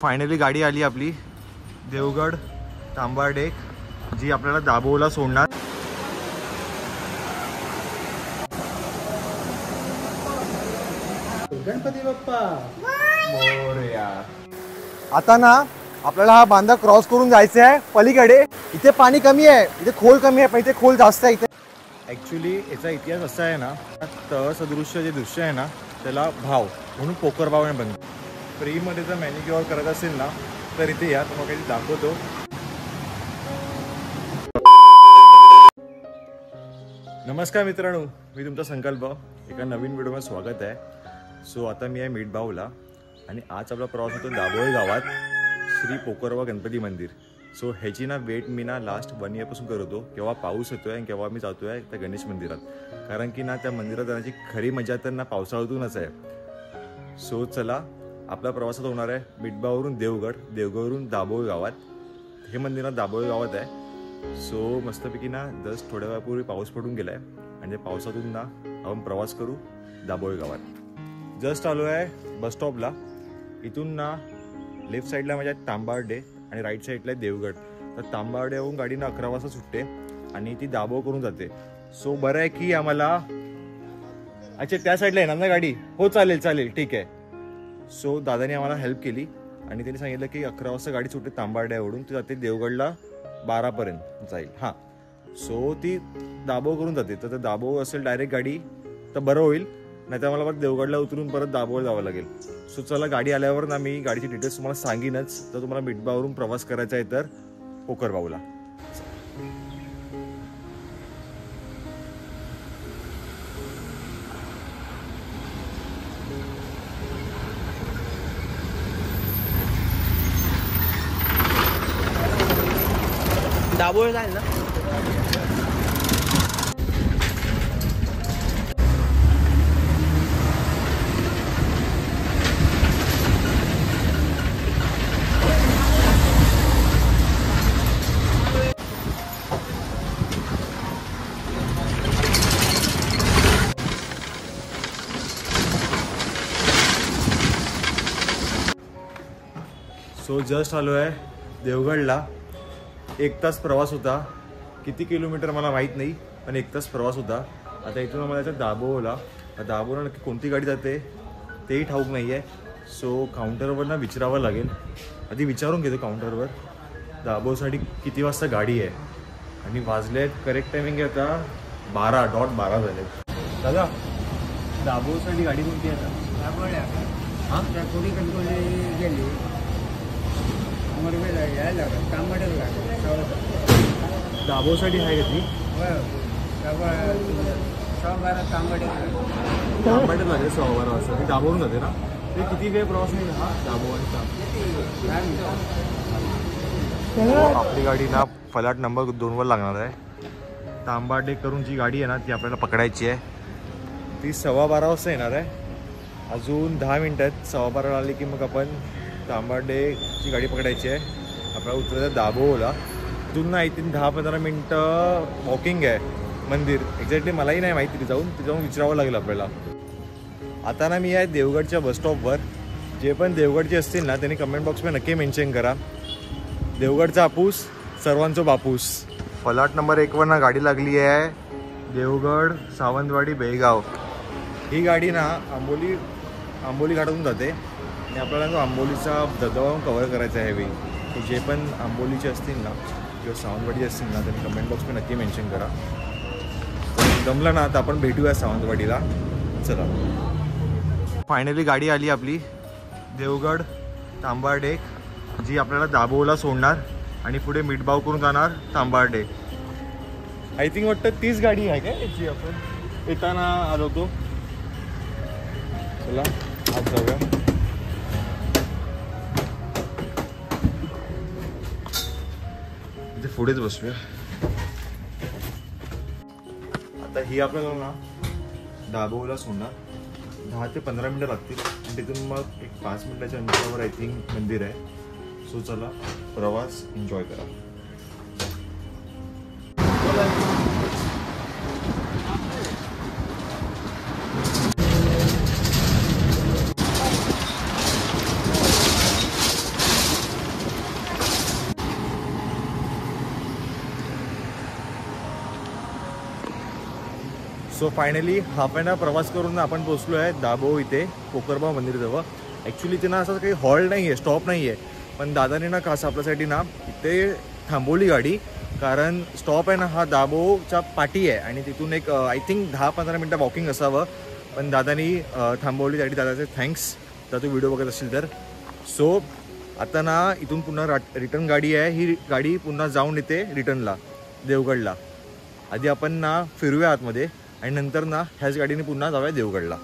Finally गाडी आली आपली देवगड तांबार्डे जी आपल्याला दाभोळला सोडणार। गणपती बाप्पा मोरया। आता ना आपल्याला हा बांधा क्रॉस करून जायचं आहे पलीकडे। इथे पाणी कमी आहे, इथे खोल कमी आहे, पण इथे खोल जास्त आहे। इथे ऍक्च्युली याचा इतिहास असा आहे ना, तळ सदृश्य जे दृश्य आहे ना त्याला भाव म्हणून पोकर भाव बनतो। फ्रीमध्ये जर मॅनिक्युअर करायचं असेल ना तर इथे या, तुम्हाला काही दाखवतो। नमस्कार मित्रांनो, मी तुमचा संकल्प एका नवीन व्हिडिओमध्ये स्वागत आहे। सो आता मी आहे मीठभाऊला आणि आज आपला प्रवास होतो दाभोळ गावात श्री पोकरवा गणपती मंदिर। सो ह्याची ना वेट मी ना लास्ट 1 इयरपासून करतो, केव्हा पाऊस येतोय आणि केव्हा मी जातोय त्या गणेश मंदिरात, कारण की ना त्या मंदिरात जाण्याची खरी मजा तर ना पावसाळ्यातूनच आहे। सो चला, आपला प्रवासात होणार आहे मीठभाऊवरून देवगड, देवगडवरून दाभोळ गावात। हे मंदिर ना दाभोळ गावात आहे। सो मस्तपैकी ना जस्ट थोड्या वेळापूर्वी पाऊस पडून गेलाय आणि पावसातून ना आपण प्रवास करू दाभोळ गावात। जस्ट आलो आहे बस स्टॉपला। इथून ना लेफ्ट साईडला माझ्या तांबार्डे आणि राईट साईडला आहे देवगड। तर तांबार्डेहून गाडी ना 11 वाजता सुटते आणि ती दाभोळ करून जाते। सो बरं आहे की आम्हाला, अच्छा त्या साईडला येणार ना गाडी? हो चालेल चालेल ठीक आहे। सो दादाने आम्हाला हेल्प केली आणि त्यांनी सांगितलं की 11 वाजता गाडी सुटते तांबार्ड्यावरून, ती जाते देवगडला 12 पर्यंत जाईल। हां, सो ती दाभोळ करून जाते। तर दाभोळ असेल डायरेक्ट गाडी तर बरं होईल, नाही तर मला परत देवगडला उतरून परत दाभोळ जावं लागेल। सो चला, गाडी आल्यावर ना मी गाडीची डिटेल्स तुम्हाला सांगीनच। तर तुम्हाला मीठभाऊवरून प्रवास करायचा आहे तर पोकरभाऊला। दाभोळ जाईल ना? सो जस्ट आलो आहे देवगडला। 1 तास प्रवास होता, किती किलोमीटर मला माहीत नाही, पण 1 तास प्रवास होता। आता इथून आम्हाला जायचं दाभोळला। दाभोळला नक्की कोणती गाडी जाते तेही ठाऊक नाही आहे। सो काउंटरवर ना विचारावं लागेल, आधी विचारून घेतो काउंटरवर दाभोळसाठी किती वाजता गाडी आहे। आणि वाजले आहेत करेक्ट टायमिंग आहे आता 12:12 झाले। दादा, दाभोळसाठी गाडी कोणती आहे आता? दाभोळ्या हां, त्या थोडी कंट्रोल गेली दाभोळसाठी आहे का ती? तांबार्डे लागेल 12:15 वाजता। ती दाभोळून जाते ना? ते किती वेळ प्रवास नाही हा दाभोळचा? आपली गाडी ना फलाट नंबर 2वर लागणार आहे। तांबार्डे करून जी गाडी आहे ना ती आपल्याला पकडायची आहे। ती 12:15 वाजता येणार आहे। अजून 10 मिनिटं आहेत। 12:15 आली की मग आपण तांबार्डेची गाडी पकडायची आहे। आपल्याला उतरायचं दाभोळला। तिथून ना इथून 10-15 मिनटं वॉकिंग आहे मंदिर। एक्झॅक्टली मलाही नाही माहिती, तिथे जाऊन विचारावं लागेल आपल्याला। आता ना मी आहे देवगडच्या बसस्टॉपवर। जे पण देवगडचे असतील ना त्यांनी कमेंट बॉक्समध्ये नक्की मेन्शन करा, देवगडचा हापूस सर्वांचा बापूस। फलाट नंबर 1वर ना गाडी लागली आहे देवगड सावंतवाडी बेळगाव। ही गाडी ना आंबोली घाटातून जाते आणि आपल्याला आंबोलीचा धबधबा कव्हर करायचा आहे वेळी। तर जे पण आंबोलीचे असतील ना किंवा सावंतवाडीचे असतील ना त्यांनी कमेंट बॉक्समध्ये नक्की मेन्शन करा। जमलं ना तर आपण भेटूया सावंतवाडीला। चला, फायनली गाडी आली आपली देवगड तांबार्डे जी आपल्याला दाभोळला सोडणार आणि पुढे मीठभाऊ करून जाणार तांबार्डे। आय थिंक वाटतं 30 गाडी आहे काय याची? आपण येताना आलो होतो। चला आज जाऊया। इथे पुढेच बसूया। आता ही आपल्याला ना दाभोळला सोडणार, 10 ते 15 मिनटं लागतील आणि तिथून मग एक 5 मिनिटाच्या अंतरावर आय थिंक मंदिर आहे। सो चला, प्रवास एन्जॉय करा। So finally half an hour प्रवास करून आपण पोचलो आहे दाभोळ इथे पोकरबाव मंदिरजवळ. ॲक्च्युली इथे ना असं काही हॉल्ट नाही आहे, स्टॉप नाही आहे, पण दादाने ना खास आपल्यासाठी ना इथे थांबवली गाडी, कारण स्टॉप आहे ना हा दाभोळच्या पाठी आहे आणि तिथून एक आय थिंक 10-15 मिनटं वॉकिंग असावं, पण दादानी थांबवली. त्यासाठी दादाचे थँक्स जर तू व्हिडिओ बघत असेल तर. सो आता ना इथून पुन्हा रिटर्न गाडी आहे, ही गाडी पुन्हा जाऊन येते रिटर्नला देवगडला. आधी आपण ना फिरूया आतमध्ये आणि नंतर ना ह्याच गाडीने पुन्हा जाऊया देवगडला.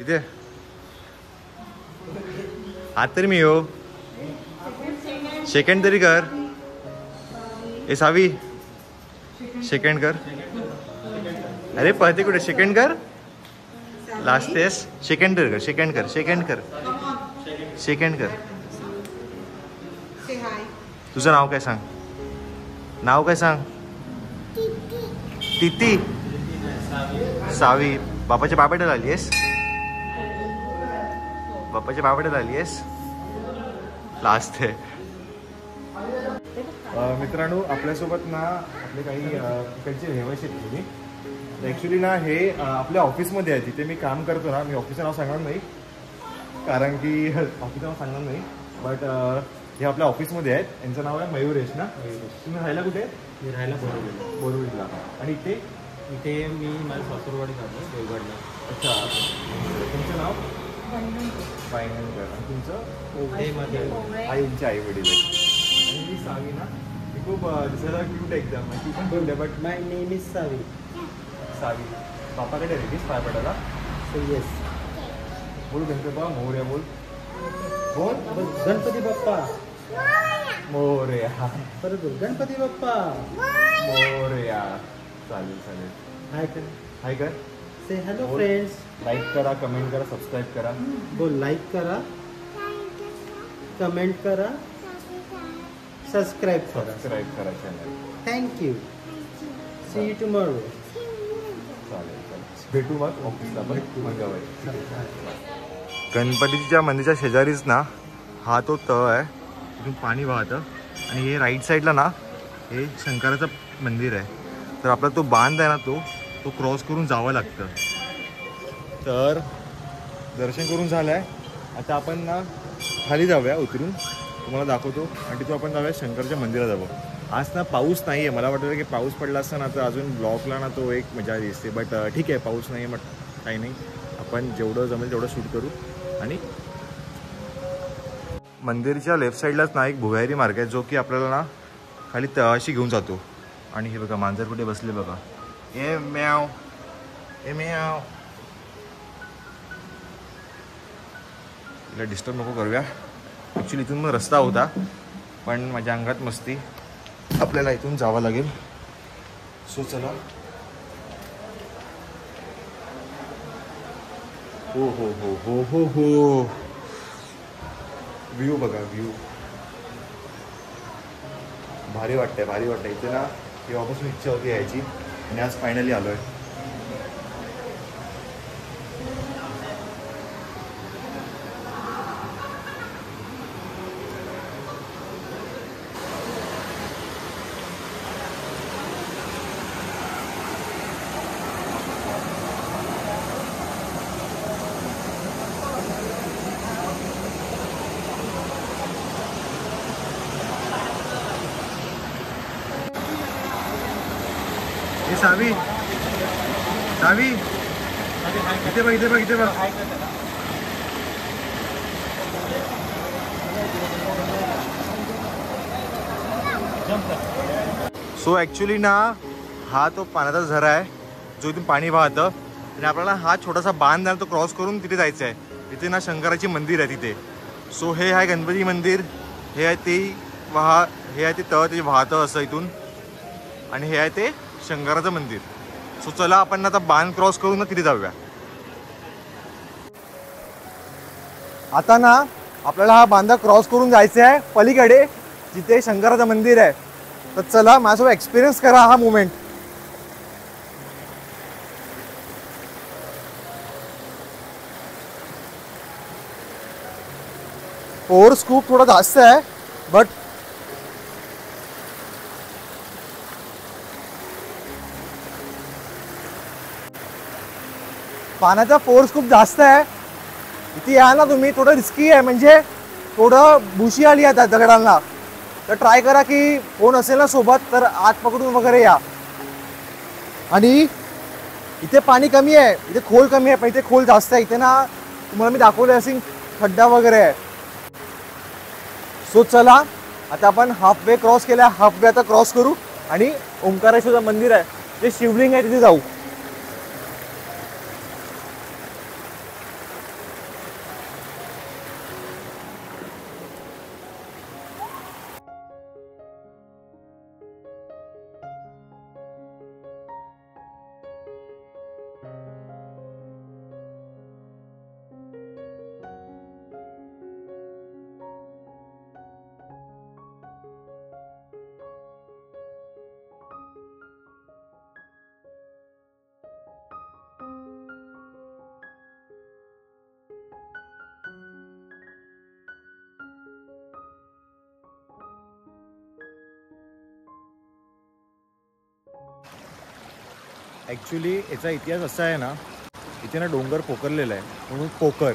इथे हात तरी मी येऊ, सेकंड तरी कर. ए सावी सेकंड कर. अरे पळते कुठे, सेकंड कर. लास्ट तेस सेकंड कर, सेकंड कर, सेकंड कर, सेकंड कर. तुझं नाव काय सांग, नाव काय सांग. तिती सावी. बापाच्या बाबाला आली आहेस, बाप्पाच्या बाबाला आली आहेस. लास्ट आहे. मित्रांनो आपल्यासोबत ना आपले काही इकडचे रहिवासी आहेत तुम्ही. ॲक्च्युली ना हे आपल्या ऑफिसमध्ये आहे, तिथे मी काम करतो ना. मी ऑफिसचं नाव सांगणार नाही कारण की ऑफिसचं नाव सांगणार नाही, बट हे आपल्या ऑफिसमध्ये आहेत. यांचं नाव आहे मयुरेश ना. तुम्ही राहायला कुठे? मी राहायला बोरवलीला. आणि इथे इथे मी माझ्या सासूरवाडी जातो देवगडला. अच्छा, तुमचं नाव? फायनल. आणि तुमचं? आईंचे आई वडील आहेत. आणि ही सावी ना, ती खूप दिसायला क्यूट एकदम. ती पण क्यूट आहे, बट माय नेम इज सावी. सावी बापाकडे रेडीच पाय पडायला. So yes. बोल गणपती बाप्पा मोरया. बोल बोल गणपती बाप्पा मोरया. परत बोल गणपती बाप्पा मोरया. चालेल चालेल. हाय कर, हाय कर. से हॅलो फ्रेंड्स. लाईक करा, कमेंट करा, सबस्क्राईब करा. बोल लाईक करा, कमेंट करा, सबस्क्राईब करा. सबस्क्राईब करा channel. Thank you. See you tomorrow. चालेल चालेल, भेटू मग ऑफिसला. मग गणपतीच्या मंदिराच्या शेजारीच ना हा तो तळ आहे, तिथून पाणी वाहतं. आणि हे राईट साईडला ना हे शंकराचं मंदिर आहे. तर आपला तो बांध आहे ना तो क्रॉस करून जावं लागतं. तर दर्शन करून झालं आहे. आता आपण ना खाली जाऊया, उतरून तुम्हाला दाखवतो आणि तिथून आपण जाऊया शंकरच्या मंदिरात जावं. आज ना पाऊस नाही आहे. मला वाटतं की पाऊस पडला असता ना तर अजून ब्लॉगला ना तो एक मजा दिसते, बट ठीक आहे, पाऊस नाही आहे मग काही नाही. आपण जेवढं जमेल तेवढं शूट करू. आणि मंदिरच्या लेफ्ट साईडलाच ना एक भुयारी मार्ग आहे, जो की आपल्याला ना खाली तळाशी घेऊन जातो. आणि हे बघा मांजर कुठे बसले बघा. ए म्याव, ए म्याव. तिला डिस्टर्ब नको करूया. ॲक्च्युली इथून मग रस्ता होता, पण माझ्या अंगात मस्ती, आपल्याला इथून जावं लागेल. सो चला. हो हो हो हो हो हो. व्ह्यू बघा, व्ह्यू भारी वाटतंय, भारी वाटतंय. इथे ना तेव्हापासून इच्छा होती यायची आणि आज फायनली आलो आहे. सावी, सावी इथे बघ, इथे बघ, इथे बघ. सो ॲक्च्युली ना हा तो पाण्याचा झरा आहे जो इथून पाणी वाहतं आणि आपल्याला हा छोटासा बांध आहे तो क्रॉस करून तिथे जायचं आहे. तिथे ना शंकराची मंदिर आहे तिथे. सो हे आहे गणपती मंदिर, हे आहे ती हे आहे ते तळ ते वाहतं असं इथून, आणि हे आहे ते शंकराचं मंदिर. सो चला आपण आता बांध क्रॉस करून ना तिथे जाऊया. आता ना आपल्याला हा बांधा क्रॉस करून जायचं आहे पलीकडे जिथे शंकराचं मंदिर आहे. तर चला माझ्यासोबत एक्सपिरियन्स करा हा मोमेंट. फोर्स खूप थोडा जास्त आहे, बट पाण्याचा फोर्स खूप जास्त आहे. इथे या ना तुम्ही, थोडं रिस्की आहे, म्हणजे थोडं बुशी आली आहे त्या दगडांना. तर ट्राय करा की कोण असेल ना सोबत तर आत पकडून वगैरे या. आणि इथे पाणी कमी आहे, इथे खोल कमी आहे, पण इथे खोल जास्त आहे. इथे ना तुम्हाला मी दाखवले असेल खड्डा वगैरे आहे. सो चला आता आपण हाफ वे क्रॉस केला, हाफ वे आता क्रॉस करू आणि ओंकारेश्वरचं मंदिर आहे जे शिवलिंग आहे तिथे जाऊ. ॲक्च्युली याचा इतिहास असा आहे ना, इथे ना डोंगर पोखरलेला आहे म्हणून पोकर,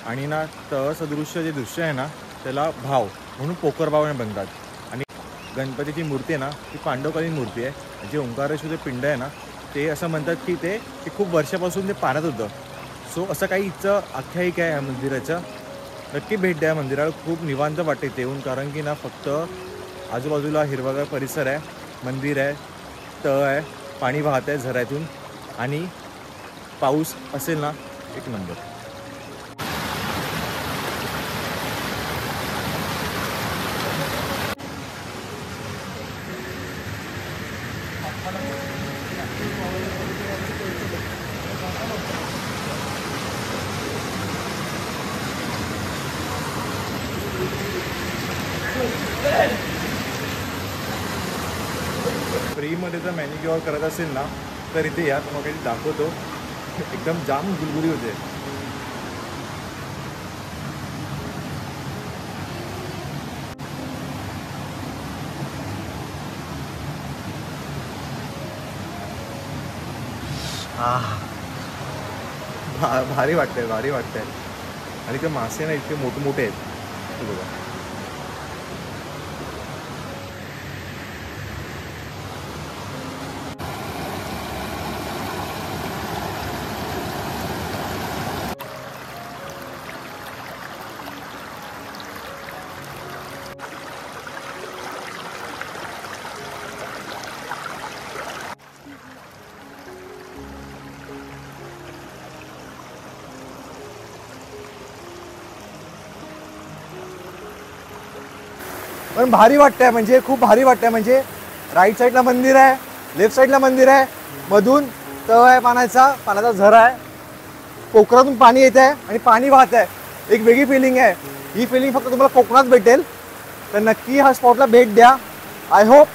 आणि ना तळ सदृश्य जे दृश्य आहे ना त्याला भाव म्हणून पोकर भाव बनतात. आणि गणपतीची मूर्ती आहे ना ती पांडवकालीन मूर्ती आहे. जे ओंकारेश्वर पिंड आहे ना ते असं म्हणतात की ते खूप वर्षापासून ते पाण्यात होतं. सो असं काही इथं आख्यायिका आहे या मंदिराचं. नक्की भेट द्या मंदिराला, खूप निवांत वाटते इथे येऊन, कारण की ना फक्त आजूबाजूला हिरवागार परिसर आहे, मंदिर आहे, तळ आहे, पाणी वाहत आहे झऱ्यातून, आणि पाऊस असेल ना एक नंबर. फ्रीमध्ये जर मॅनिक्युअर करत असेल ना तर इथे या, तुम्हाला काही दाखवतो. एकदम जाम गुलगुली होते. भारी वाटतंय, भारी वाटतंय. आणि ते मासे ना इतके मोठे मोठे आहेत बघा. पण भारी वाटतंय, म्हणजे खूप भारी वाटतंय. म्हणजे राईट साईडला मंदिर आहे, लेफ्ट साईडला मंदिर आहे, मधून तळ आहे, पाण्याचा झरा आहे, पोखरातून पाणी येत आहे आणि पाणी वाहत आहे. एक वेगळी फिलिंग आहे. ही फिलिंग फक्त तुम्हाला कोकणात भेटेल. तर नक्की ह्या स्पॉटला भेट द्या. आय होप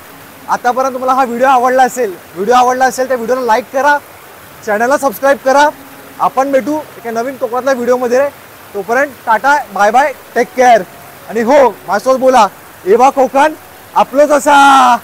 आतापर्यंत तुम्हाला हा व्हिडिओ आवडला असेल. तर व्हिडिओला लाईक करा, चॅनलला सबस्क्राईब करा. आपण भेटू एका नवीन कोकणातल्या व्हिडिओमध्ये. तोपर्यंत tata, bye bye, take care. आणि हो, माझ्यासोबत बोला, एव्हा कोकण आपलंच असा.